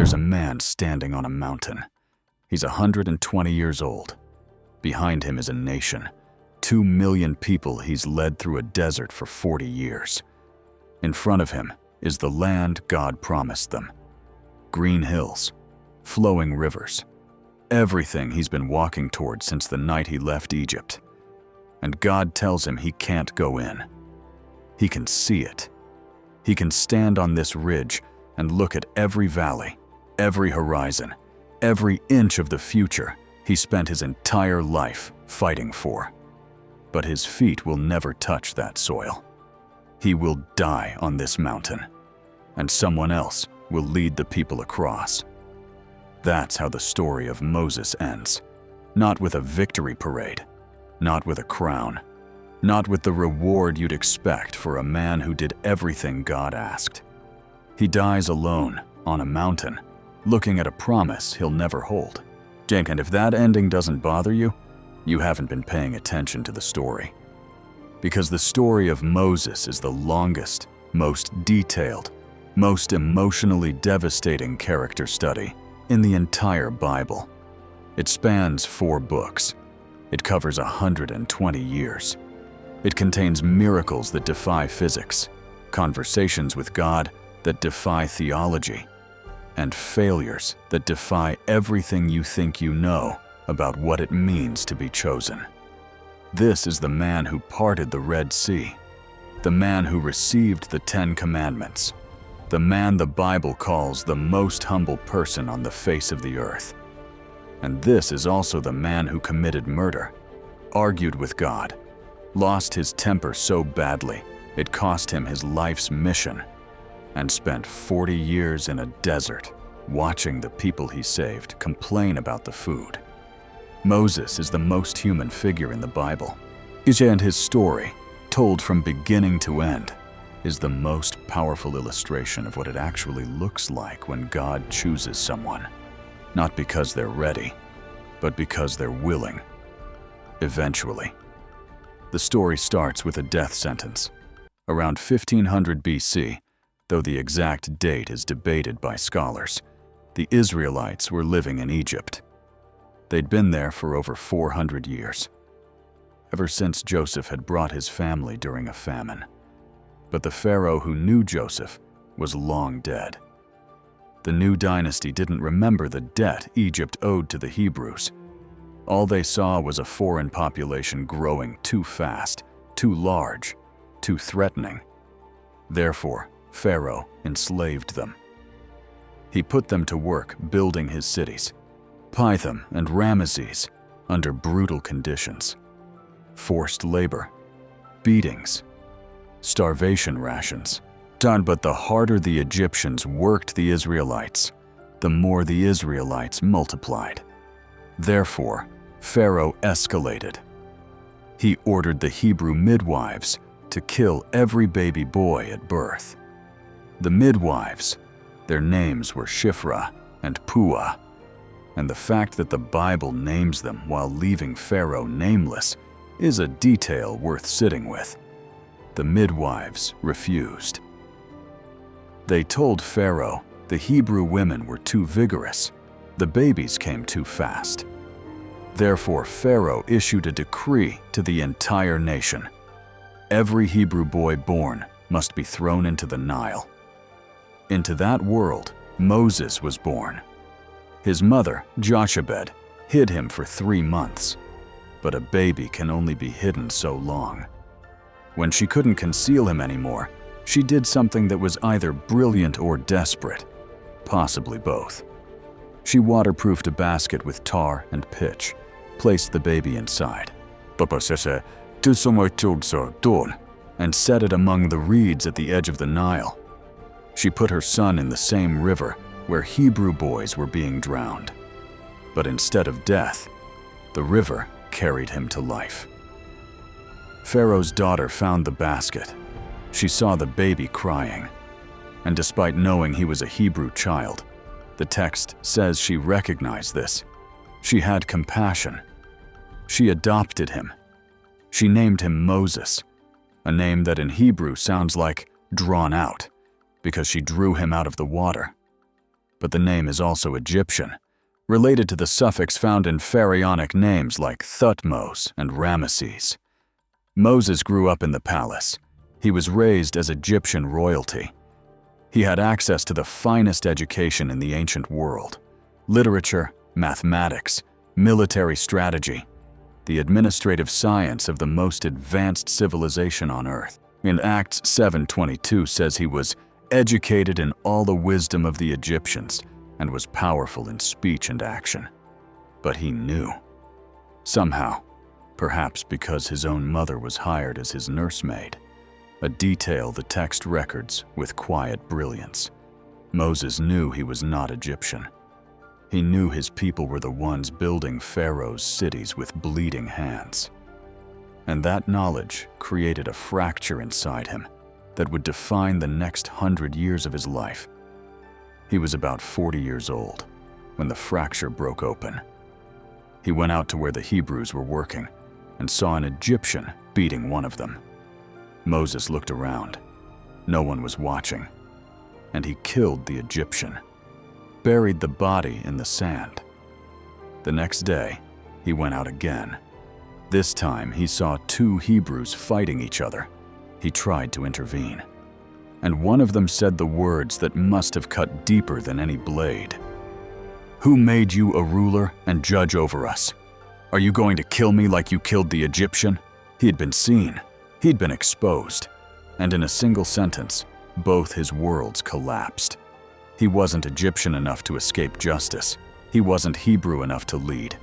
there's a man standing on a mountain. He's 120 years old. Behind him is a nation. 2 million people he's led through a desert for 40 years. In front of him is the land God promised them. Green hills, flowing rivers, everything he's been walking toward since the night he left Egypt. And God tells him he can't go in. He can see it. He can stand on this ridge and look at every valley, every horizon, every inch of the future he spent his entire life fighting for. But his feet will never touch that soil. He will die on this mountain, and someone else will lead the people across. That's how the story of Moses ends. Not with a victory parade, not with a crown, not with the reward you'd expect for a man who did everything God asked. He dies alone on a mountain, looking at a promise he'll never hold. And if that ending doesn't bother you, you haven't been paying attention to the story. Because the story of Moses is the longest, most detailed, most emotionally devastating character study in the entire Bible. It spans 4 books. It covers 120 years. It contains miracles that defy physics, conversations with God that defy theology, and failures that defy everything you think you know about what it means to be chosen. This is the man who parted the Red Sea, the man who received the 10 Commandments, the man the Bible calls the most humble person on the face of the earth. And this is also the man who committed murder, argued with God, lost his temper so badly it cost him his life's mission, and spent 40 years in a desert watching the people he saved complain about the food. Moses is the most human figure in the Bible, and his story, told from beginning to end, is the most powerful illustration of what it actually looks like when God chooses someone, not because they're ready, but because they're willing. Eventually. The story starts with a death sentence. Around 1500 BC, though the exact date is debated by scholars, the Israelites were living in Egypt. They'd been there for over 400 years, ever since Joseph had brought his family during a famine. But the Pharaoh who knew Joseph was long dead. The new dynasty didn't remember the debt Egypt owed to the Hebrews. All they saw was a foreign population growing too fast, too large, too threatening. Therefore, Pharaoh enslaved them. He put them to work building his cities, Pithom and Ramesses, under brutal conditions. Forced labor, beatings, starvation rations. But the harder the Egyptians worked the Israelites, the more the Israelites multiplied. Therefore, Pharaoh escalated. He ordered the Hebrew midwives to kill every baby boy at birth. The midwives, their names were Shiphrah and Puah, and the fact that the Bible names them while leaving Pharaoh nameless is a detail worth sitting with. The midwives refused. They told Pharaoh the Hebrew women were too vigorous, the babies came too fast. Therefore, Pharaoh issued a decree to the entire nation. Every Hebrew boy born must be thrown into the Nile. Into that world, Moses was born. His mother, Jochebed, hid him for 3 months. But a baby can only be hidden so long. When she couldn't conceal him anymore, she did something that was either brilliant or desperate, possibly both. She waterproofed a basket with tar and pitch, placed the baby inside, and set it among the reeds at the edge of the Nile. She put her son in the same river where Hebrew boys were being drowned. But instead of death, the river carried him to life. Pharaoh's daughter found the basket. She saw the baby crying, and despite knowing he was a Hebrew child, the text says she recognized this. She had compassion. She adopted him. She named him Moses, a name that in Hebrew sounds like drawn out, because she drew him out of the water. but the name is also Egyptian, related to the suffix found in pharaonic names like Thutmose and Ramesses. Moses grew up in the palace. He was raised as Egyptian royalty. He had access to the finest education in the ancient world: literature, mathematics, military strategy, the administrative science of the most advanced civilization on earth. In Acts 7:22 says he was educated in all the wisdom of the Egyptians and was powerful in speech and action. But he knew. Somehow, perhaps because his own mother was hired as his nursemaid, a detail the text records with quiet brilliance. Moses knew he was not Egyptian. He knew his people were the ones building Pharaoh's cities with bleeding hands. And that knowledge created a fracture inside him that would define the next 100 years of his life. He was about 40 years old when the fracture broke open. He went out to where the Hebrews were working and saw an Egyptian beating one of them. Moses looked around. No one was watching, and he killed the Egyptian, buried the body in the sand. The next day, he went out again. This time, he saw two Hebrews fighting each other. He tried to intervene, and one of them said the words that must have cut deeper than any blade. "Who made you a ruler and judge over us? Are you going to kill me like you killed the Egyptian?" He had been seen. He'd been exposed. And in a single sentence, both his worlds collapsed. He wasn't Egyptian enough to escape justice. He wasn't Hebrew enough to lead.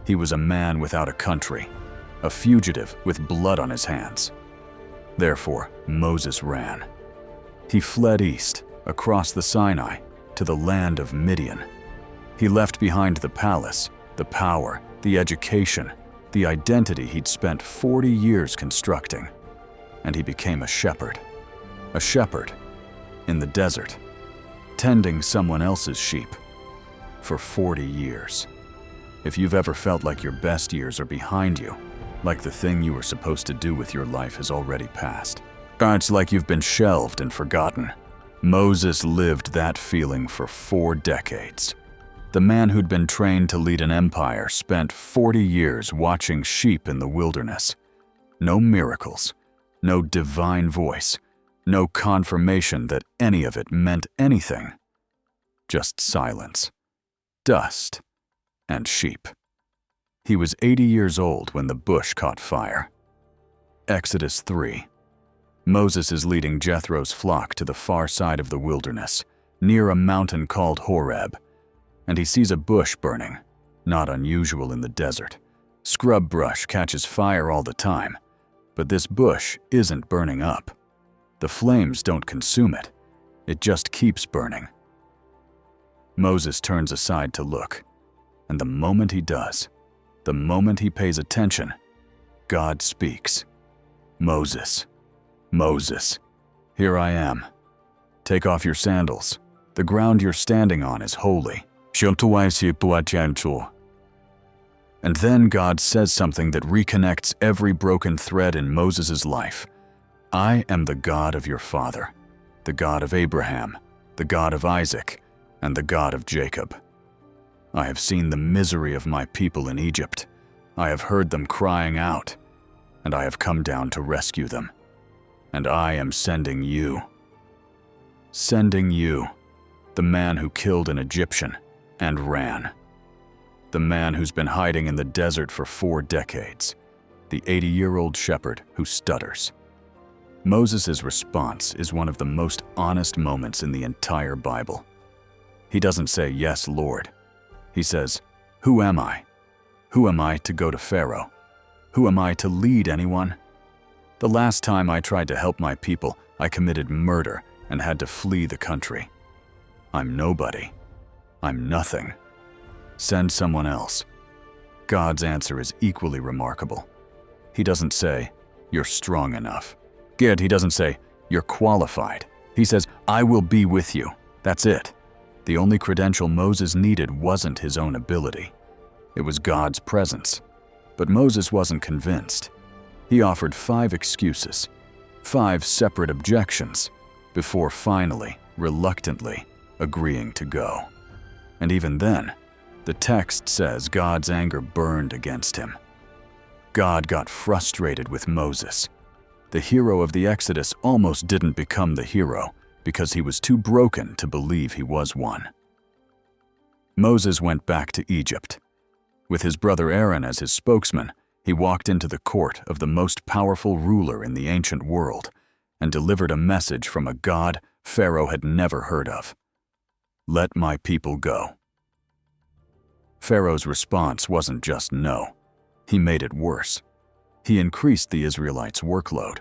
He was a man without a country, a fugitive with blood on his hands. Therefore, Moses ran. He fled east, across the Sinai, to the land of Midian. He left behind the palace, the power, the education, the identity he'd spent 40 years constructing. And he became a shepherd in the desert, tending someone else's sheep for 40 years. If you've ever felt like your best years are behind you, like the thing you were supposed to do with your life has already passed, it's like you've been shelved and forgotten. Moses lived that feeling for 4 decades. The man who'd been trained to lead an empire spent 40 years watching sheep in the wilderness. No miracles, no divine voice, no confirmation that any of it meant anything. Just silence, dust, and sheep. He was 80 years old when the bush caught fire. Exodus 3. Moses is leading Jethro's flock to the far side of the wilderness, near a mountain called Horeb, and he sees a bush burning, not unusual in the desert. Scrub brush catches fire all the time, but this bush isn't burning up. The flames don't consume it. It just keeps burning. Moses turns aside to look, and the moment he does, the moment he pays attention, God speaks. "Moses, Moses, here I am. Take off your sandals. The ground you're standing on is holy." And then God says something that reconnects every broken thread in Moses' life. "I am the God of your father, the God of Abraham, the God of Isaac, and the God of Jacob. I have seen the misery of my people in Egypt. I have heard them crying out, and I have come down to rescue them. And I am sending you. Sending you, the man who killed an Egyptian and ran. The man who's been hiding in the desert for 4 decades. The 80-year-old shepherd who stutters." Moses' response is one of the most honest moments in the entire Bible. He doesn't say, "Yes, Lord." He says, "Who am I? Who am I to go to Pharaoh? Who am I to lead anyone? The last time I tried to help my people, I committed murder and had to flee the country. I'm nobody. I'm nothing. Send someone else." God's answer is equally remarkable. He doesn't say, "You're strong enough." He doesn't say, "You're qualified." He says, "I will be with you." That's it. The only credential Moses needed wasn't his own ability. It was God's presence. But Moses wasn't convinced. He offered 5 excuses, 5 separate objections, before finally, reluctantly, agreeing to go. And even then, the text says God's anger burned against him. God got frustrated with Moses. The hero of the Exodus almost didn't become the hero because he was too broken to believe he was one. Moses went back to Egypt. With his brother Aaron as his spokesman, he walked into the court of the most powerful ruler in the ancient world and delivered a message from a God Pharaoh had never heard of. "Let my people go." Pharaoh's response wasn't just no. He made it worse. He increased the Israelites' workload,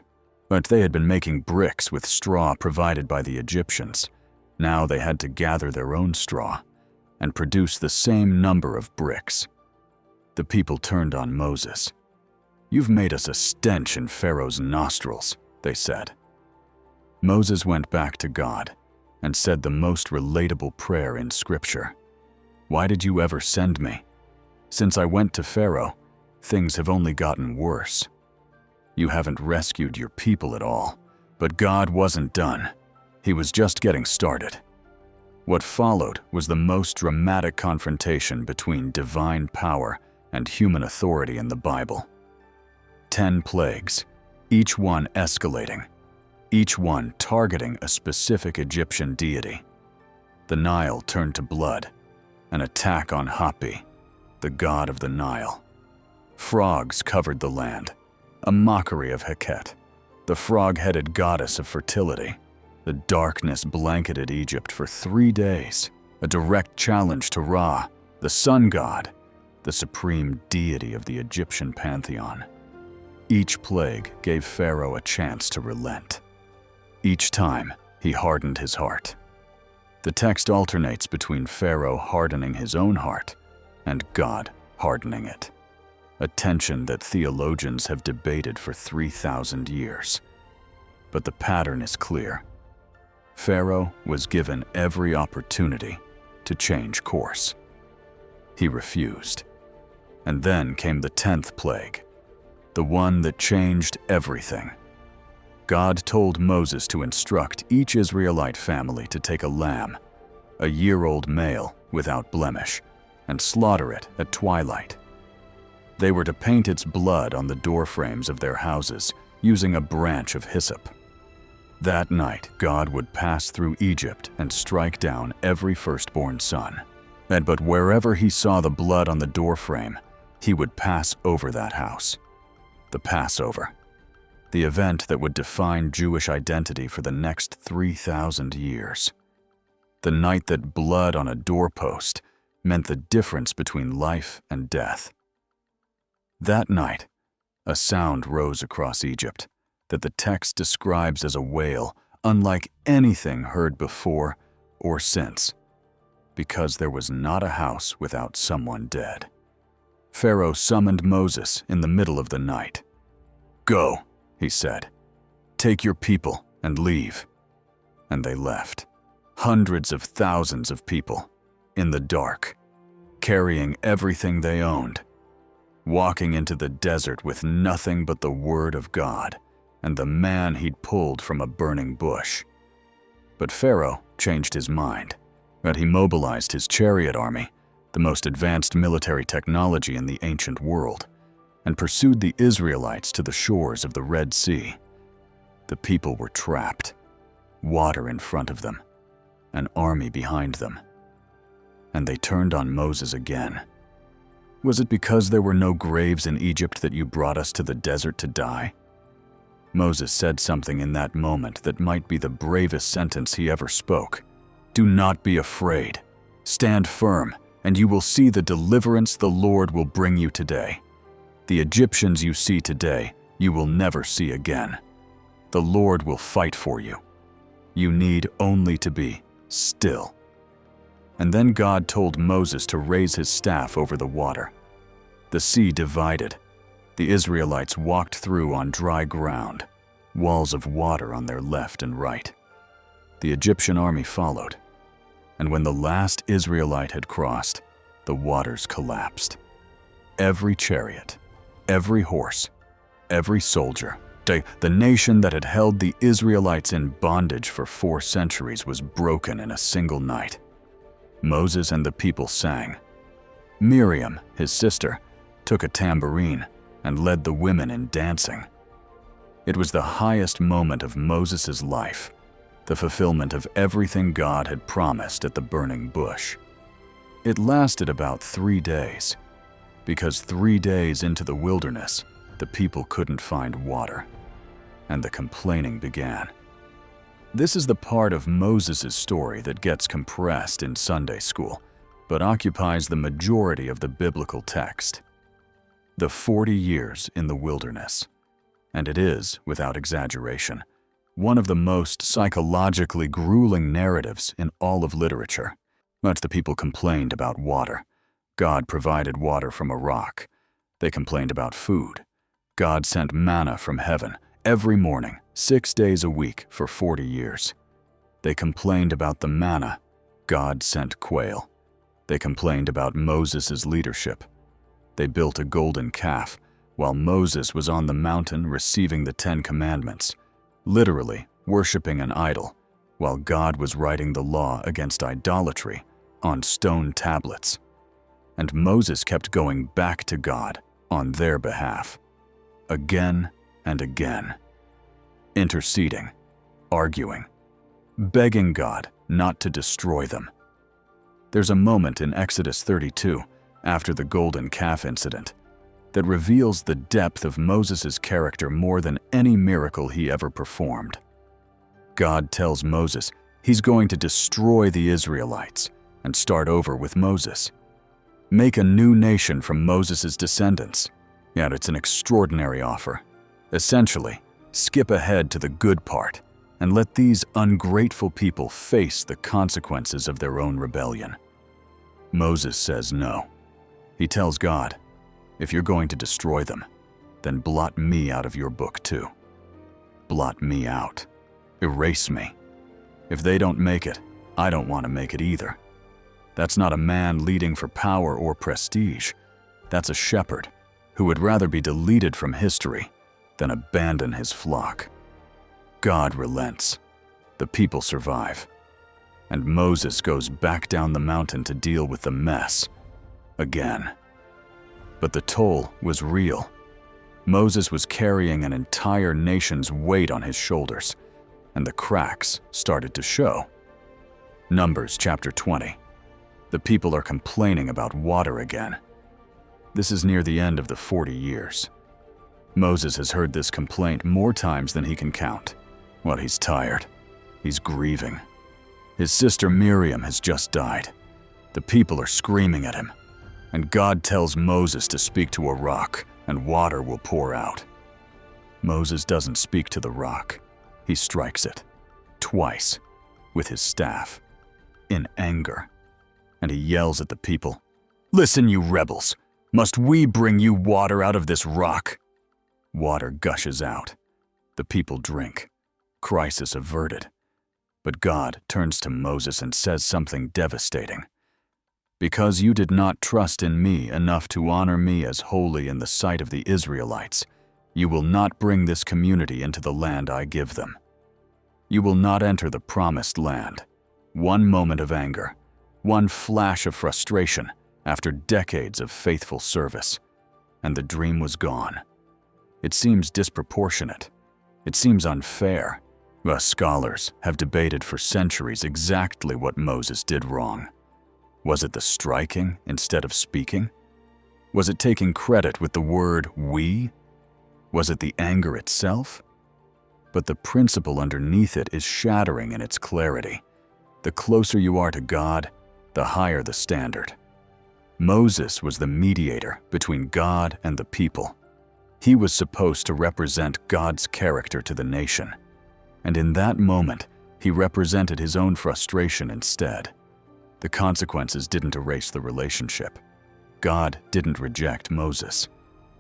but they had been making bricks with straw provided by the Egyptians. Now they had to gather their own straw and produce the same number of bricks. The people turned on Moses. "You've made us a stench in Pharaoh's nostrils," they said. Moses went back to God and said the most relatable prayer in Scripture. "Why did you ever send me? Since I went to Pharaoh, things have only gotten worse. You haven't rescued your people at all." But God wasn't done. He was just getting started. What followed was the most dramatic confrontation between divine power and human authority in the Bible. 10 plagues, each one escalating, each one targeting a specific Egyptian deity. The Nile turned to blood, an attack on Hapi, the god of the Nile. Frogs covered the land, a mockery of Heket, the frog-headed goddess of fertility. The darkness blanketed Egypt for 3 days, a direct challenge to Ra, the sun god, the supreme deity of the Egyptian pantheon. Each plague gave Pharaoh a chance to relent. Each time, he hardened his heart. The text alternates between Pharaoh hardening his own heart and God hardening it, a tension that theologians have debated for 3,000 years. But the pattern is clear. Pharaoh was given every opportunity to change course. He refused. And then came the 10th plague, the one that changed everything. God told Moses to instruct each Israelite family to take a lamb, a year-old male without blemish, and slaughter it at twilight. They were to paint its blood on the doorframes of their houses using a branch of hyssop. That night, God would pass through Egypt and strike down every firstborn son. But wherever he saw the blood on the doorframe, he would pass over that house. The Passover, the event that would define Jewish identity for the next 3,000 years. The night that blood on a doorpost meant the difference between life and death. That night, a sound rose across Egypt that the text describes as a wail unlike anything heard before or since, because there was not a house without someone dead. Pharaoh summoned Moses in the middle of the night. "Go," he said. "Take your people and leave." And they left. Hundreds of thousands of people, in the dark, carrying everything they owned, walking into the desert with nothing but the word of God and the man he'd pulled from a burning bush. But Pharaoh changed his mind, and he mobilized his chariot army, the most advanced military technology in the ancient world, and pursued the Israelites to the shores of the Red Sea. The people were trapped, water in front of them, an army behind them. And they turned on Moses again. "Was it because there were no graves in Egypt that you brought us to the desert to die?" Moses said something in that moment that might be the bravest sentence he ever spoke. "Do not be afraid. Stand firm, and you will see the deliverance the Lord will bring you today. The Egyptians you see today, you will never see again. The Lord will fight for you. You need only to be still." And then God told Moses to raise his staff over the water. The sea divided. The Israelites walked through on dry ground, walls of water on their left and right. The Egyptian army followed. And when the last Israelite had crossed, the waters collapsed. Every chariot, every horse, every soldier, the nation that had held the Israelites in bondage for 4 centuries was broken in a single night. Moses and the people sang. Miriam, his sister, took a tambourine and led the women in dancing. It was the highest moment of Moses' life, the fulfillment of everything God had promised at the burning bush. It lasted about 3 days, because 3 days into the wilderness, the people couldn't find water, and the complaining began. This is the part of Moses' story that gets compressed in Sunday school, but occupies the majority of the biblical text. The 40 years in the wilderness. And it is, without exaggeration, one of the most psychologically grueling narratives in all of literature. But the people complained about water. God provided water from a rock. They complained about food. God sent manna from heaven every morning, 6 days a week for 40 years. They complained about the manna. God sent quail. They complained about Moses' leadership. They built a golden calf while Moses was on the mountain receiving the 10 Commandments, literally worshiping an idol, while God was writing the law against idolatry on stone tablets. And Moses kept going back to God on their behalf, again and again, interceding, arguing, begging God not to destroy them. There's a moment in Exodus 32, after the golden calf incident, that reveals the depth of Moses' character more than any miracle he ever performed. God tells Moses he's going to destroy the Israelites and start over with Moses. Make a new nation from Moses' descendants. Yet it's an extraordinary offer. Essentially, skip ahead to the good part and let these ungrateful people face the consequences of their own rebellion. Moses says no. He tells God, if you're going to destroy them, then blot me out of your book too. Blot me out. Erase me. If they don't make it, I don't want to make it either. That's not a man leading for power or prestige. That's a shepherd who would rather be deleted from history than abandon his flock. God relents. The people survive. And Moses goes back down the mountain to deal with the mess again. But the toll was real. Moses was carrying an entire nation's weight on his shoulders, and the cracks started to show. Numbers chapter 20. The people are complaining about water again. This is near the end of the 40 years. Moses has heard this complaint more times than he can count. Well, he's tired. He's grieving. His sister Miriam has just died. The people are screaming at him. And God tells Moses to speak to a rock, and water will pour out. Moses doesn't speak to the rock. He strikes it, twice, with his staff, in anger. And he yells at the people, "Listen, you rebels! Must we bring you water out of this rock?" Water gushes out. The people drink. Crisis averted. But God turns to Moses and says something devastating. Because you did not trust in me enough to honor me as holy in the sight of the Israelites, you will not bring this community into the land I give them. You will not enter the promised land. One moment of anger, one flash of frustration after decades of faithful service, and the dream was gone. It seems disproportionate. It seems unfair. Us scholars have debated for centuries exactly what Moses did wrong. Was it the striking instead of speaking? Was it taking credit with the word we? Was it the anger itself? But the principle underneath it is shattering in its clarity. The closer you are to God, the higher the standard. Moses was the mediator between God and the people. He was supposed to represent God's character to the nation. And in that moment, he represented his own frustration instead. The consequences didn't erase the relationship. God didn't reject Moses.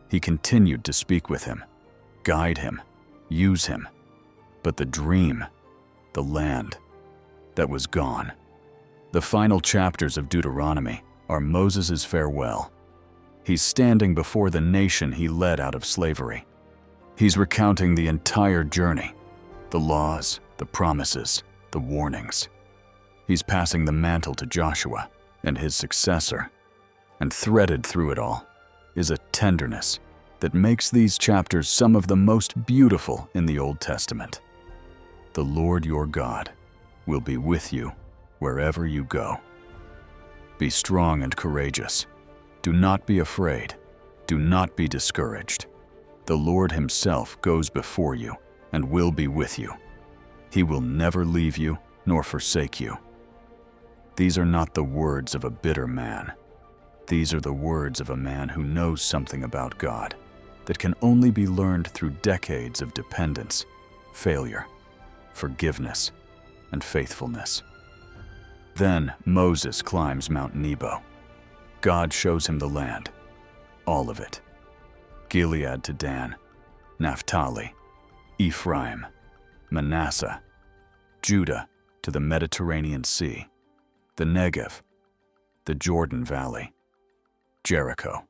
He continued to speak with him, guide him, use him. But the dream, the land, that was gone. The final chapters of Deuteronomy are Moses' farewell. He's standing before the nation he led out of slavery. He's recounting the entire journey, the laws, the promises, the warnings. He's passing the mantle to Joshua, and his successor. And threaded through it all is a tenderness that makes these chapters some of the most beautiful in the Old Testament. The Lord your God will be with you wherever you go. Be strong and courageous. Do not be afraid. Do not be discouraged. The Lord himself goes before you and will be with you. He will never leave you nor forsake you. These are not the words of a bitter man. These are the words of a man who knows something about God that can only be learned through decades of dependence, failure, forgiveness, and faithfulness. Then Moses climbs Mount Nebo. God shows him the land, all of it. Gilead to Dan, Naphtali, Ephraim, Manasseh, Judah to the Mediterranean Sea, the Negev, the Jordan Valley, Jericho,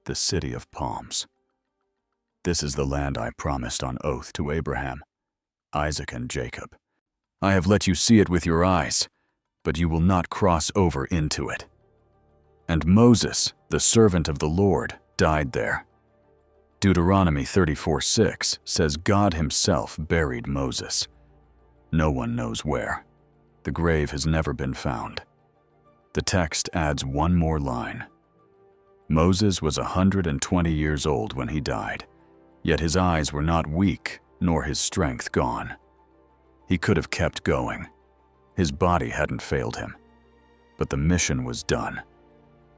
the city of palms. This is the land I promised on oath to Abraham, Isaac, and Jacob. I have let you see it with your eyes, but you will not cross over into it. And Moses, the servant of the Lord, died there. Deuteronomy 34:6 says God himself buried Moses. No one knows where. The grave has never been found. The text adds one more line. Moses was 120 years old when he died, yet his eyes were not weak nor his strength gone. He could have kept going. His body hadn't failed him. But the mission was done,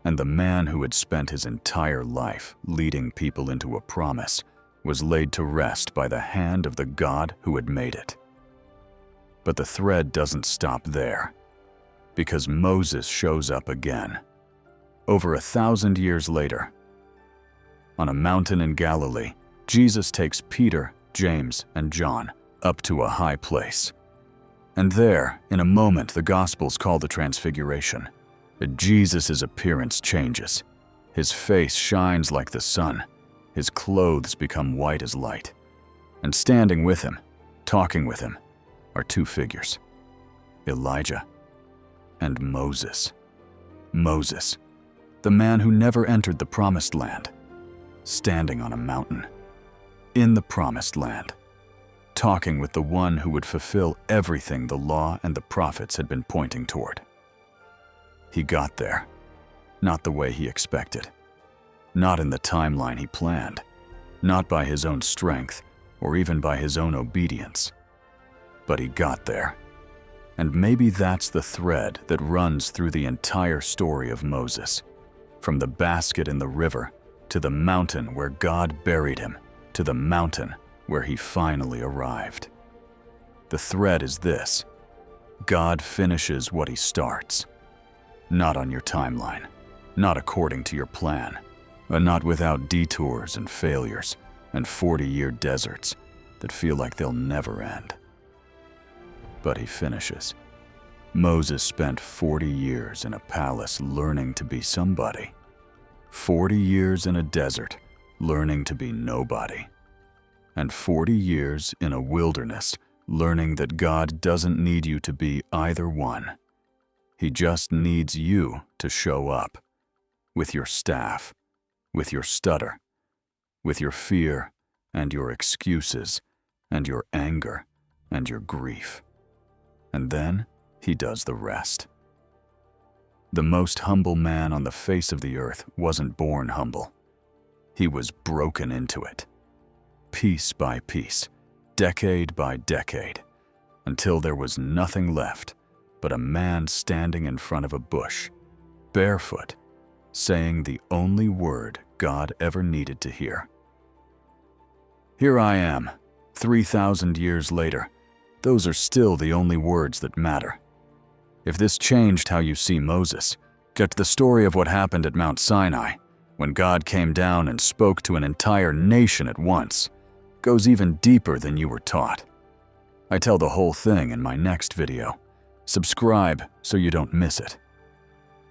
and the man who had spent his entire life leading people into a promise was laid to rest by the hand of the God who had made it. But the thread doesn't stop there, because Moses shows up again, over 1,000 years later. On a mountain in Galilee, Jesus takes Peter, James, and John up to a high place. And there, in a moment, the Gospels call the Transfiguration. Jesus' appearance changes. His face shines like the sun. His clothes become white as light. And standing with him, talking with him, are two figures, Elijah and Moses. Moses, the man who never entered the Promised Land, standing on a mountain, in the Promised Land, talking with the one who would fulfill everything the law and the prophets had been pointing toward. He got there, not the way he expected, not in the timeline he planned, not by his own strength or even by his own obedience. But he got there. And maybe that's the thread that runs through the entire story of Moses, from the basket in the river to the mountain where God buried him, to the mountain where he finally arrived. The thread is this: God finishes what he starts. Not on your timeline, not according to your plan, but not without detours and failures and 40-year deserts that feel like they'll never end. But he finishes. Moses spent 40 years in a palace learning to be somebody. 40 years in a desert learning to be nobody. And 40 years in a wilderness learning that God doesn't need you to be either one. He just needs you to show up, with your staff, with your stutter, with your fear and your excuses and your anger and your grief. And then he does the rest. The most humble man on the face of the earth wasn't born humble. He was broken into it, piece by piece, decade by decade, until there was nothing left but a man standing in front of a bush, barefoot, saying the only word God ever needed to hear. Here I am, 3,000 years later. Those are still the only words that matter. If this changed how you see Moses, get the story of what happened at Mount Sinai, when God came down and spoke to an entire nation at once, goes even deeper than you were taught. I tell the whole thing in my next video. Subscribe so you don't miss it.